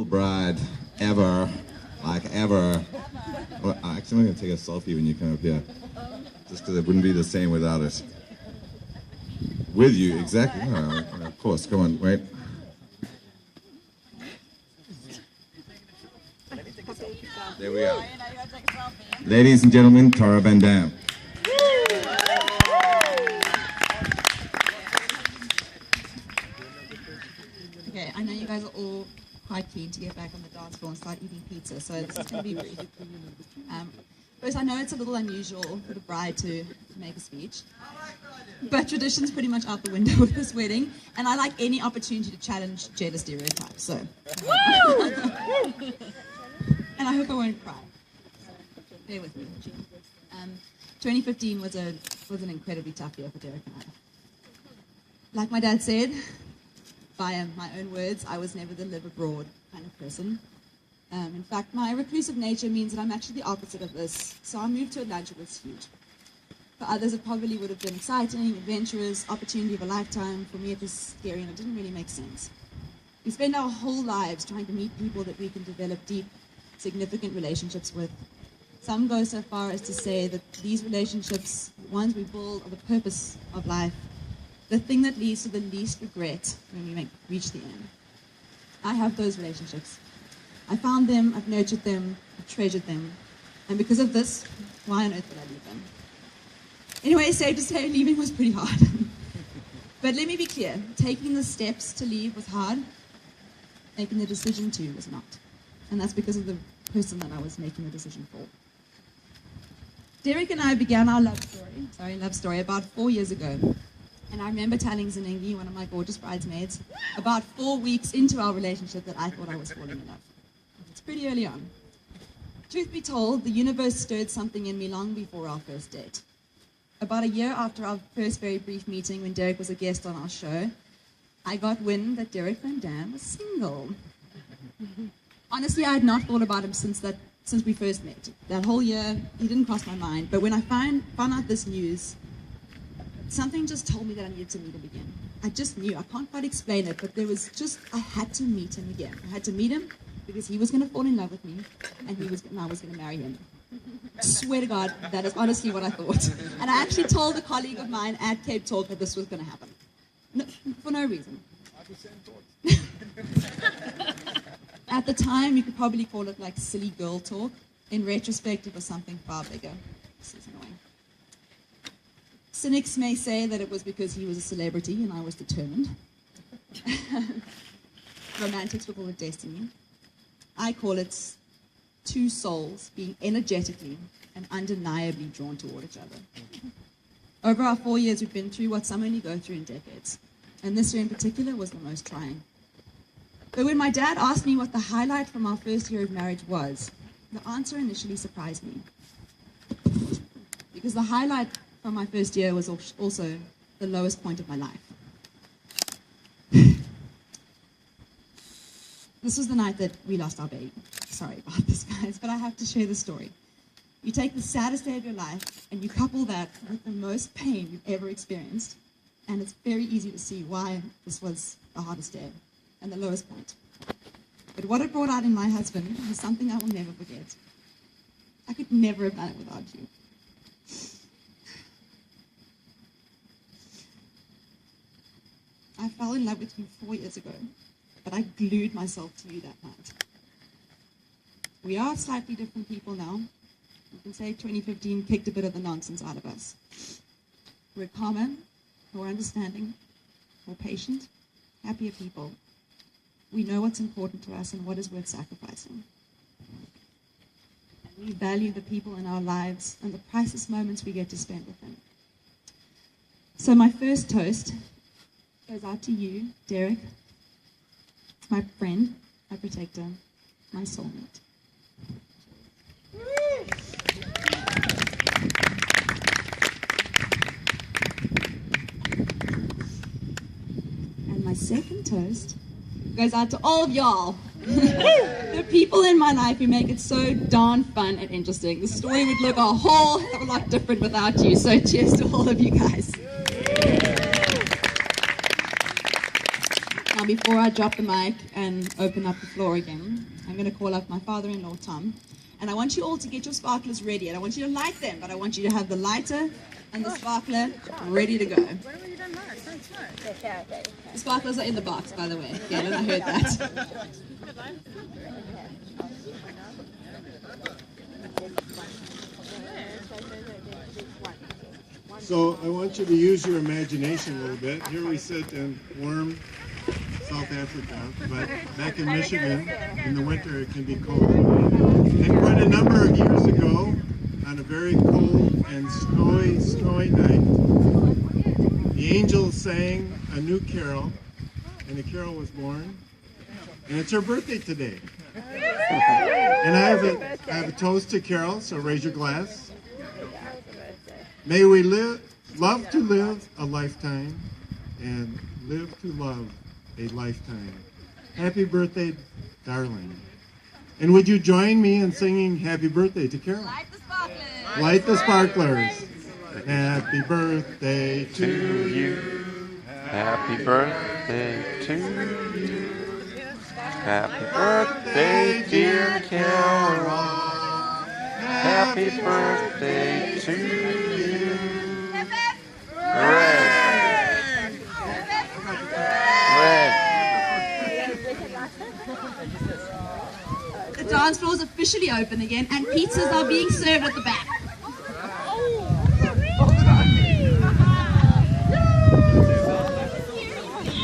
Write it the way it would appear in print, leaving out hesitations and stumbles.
bride ever, like ever. Well, actually, I'm going to take a selfie when you come up here, just because it wouldn't be the same without it. With you, exactly. Oh, of course, come on, wait. There we are. Ladies and gentlemen, Tara Van Dam. Okay, I know you guys are all quite keen to get back on the dance floor and start eating pizza, so this is going to be brief. First, I know it's a little unusual for the bride to make a speech, but tradition's pretty much out the window with this wedding, and I like any opportunity to challenge gender stereotypes, so. And I hope I won't cry. Bear with me. 2015 was an incredibly tough year for Derek and I. Like my dad said, by my own words, I was never the live abroad kind of person. In fact, my reclusive nature means that I'm actually the opposite of this, so our move to Atlanta was huge. For others, it probably would have been exciting, adventurous, opportunity of a lifetime. For me, it was scary and it didn't really make sense. We spend our whole lives trying to meet people that we can develop deep, significant relationships with. Some go so far as to say that these relationships, the ones we build, are the purpose of life, the thing that leads to the least regret when we reach the end. I have those relationships. I found them, I've nurtured them, I've treasured them, and because of this, why on earth would I leave them? Anyway, safe to say, leaving was pretty hard. But let me be clear, taking the steps to leave was hard, making the decision to was not. And that's because of the person that I was making the decision for. Derek and I began our love story about 4 years ago. And I remember telling Zinengi, one of my gorgeous bridesmaids, about 4 weeks into our relationship that I thought I was falling in love. It's pretty early on. Truth be told, the universe stirred something in me long before our first date. About a year after our first very brief meeting when Derek was a guest on our show, I got wind that Derek Van Dam was single. Honestly, I had not thought about him since we first met. That whole year, he didn't cross my mind. But when I found out this news, something just told me that I needed to meet him again. I just knew. I can't quite explain it, but I had to meet him again. I had to meet him because he was going to fall in love with me, and I was going to marry him. I swear to God, that is honestly what I thought. And I actually told a colleague of mine at Cape Talk that this was going to happen. No, for no reason. At the time, you could probably call it like silly girl talk. In retrospect, it was something far bigger. This is annoying. Cynics may say that it was because he was a celebrity and I was determined. Romantics will call it destiny. I call it two souls being energetically and undeniably drawn toward each other. Over our 4 years, we've been through what some only go through in decades. And this year in particular was the most trying. But when my dad asked me what the highlight from our first year of marriage was, the answer initially surprised me. Because the highlight from my first year was also the lowest point of my life. This was the night that we lost our baby. Sorry about this, guys, but I have to share the story. You take the saddest day of your life and you couple that with the most pain you've ever experienced, and it's very easy to see why this was the hardest day and the lowest point. But what it brought out in my husband was something I will never forget. I could never have done it without you. I fell in love with you 4 years ago, but I glued myself to you that night. We are slightly different people now. You can say 2015 kicked a bit of the nonsense out of us. We're calmer, more understanding, more patient, happier people. We know what's important to us and what is worth sacrificing. And we value the people in our lives and the priceless moments we get to spend with them. So my first toast goes out to you, Derek, my friend, my protector, my soulmate. And my second toast goes out to all of y'all. The people in my life who make it so darn fun and interesting. The story would look a whole hell of a lot different without you. So cheers to all of you guys. Now, before I drop the mic and open up the floor again, I'm going to call up my father-in-law, Tom. And I want you all to get your sparklers ready. And I want you to light them, but I want you to have the lighter and the sparkler ready to go. The sparklers are in the box, by the way. Yeah, I heard that. So I want you to use your imagination a little bit. Here we sit in warm South Africa, but back in Michigan, in the winter it can be cold. And quite a number of years ago, on a very cold and snowy night, the angels sang a new carol, and a carol was born, and it's her birthday today. And I have a toast to Carol, so raise your glass. May we love to live a lifetime and live to love a lifetime. Happy birthday, darling. And would you join me in singing happy birthday to Carol? Light the sparklers. Light the sparklers. Happy birthday to you. Happy birthday to you. Happy birthday, dear Carol. Happy birthday to you. Hooray! The dance floor is officially open again, and pizzas are being served at the back.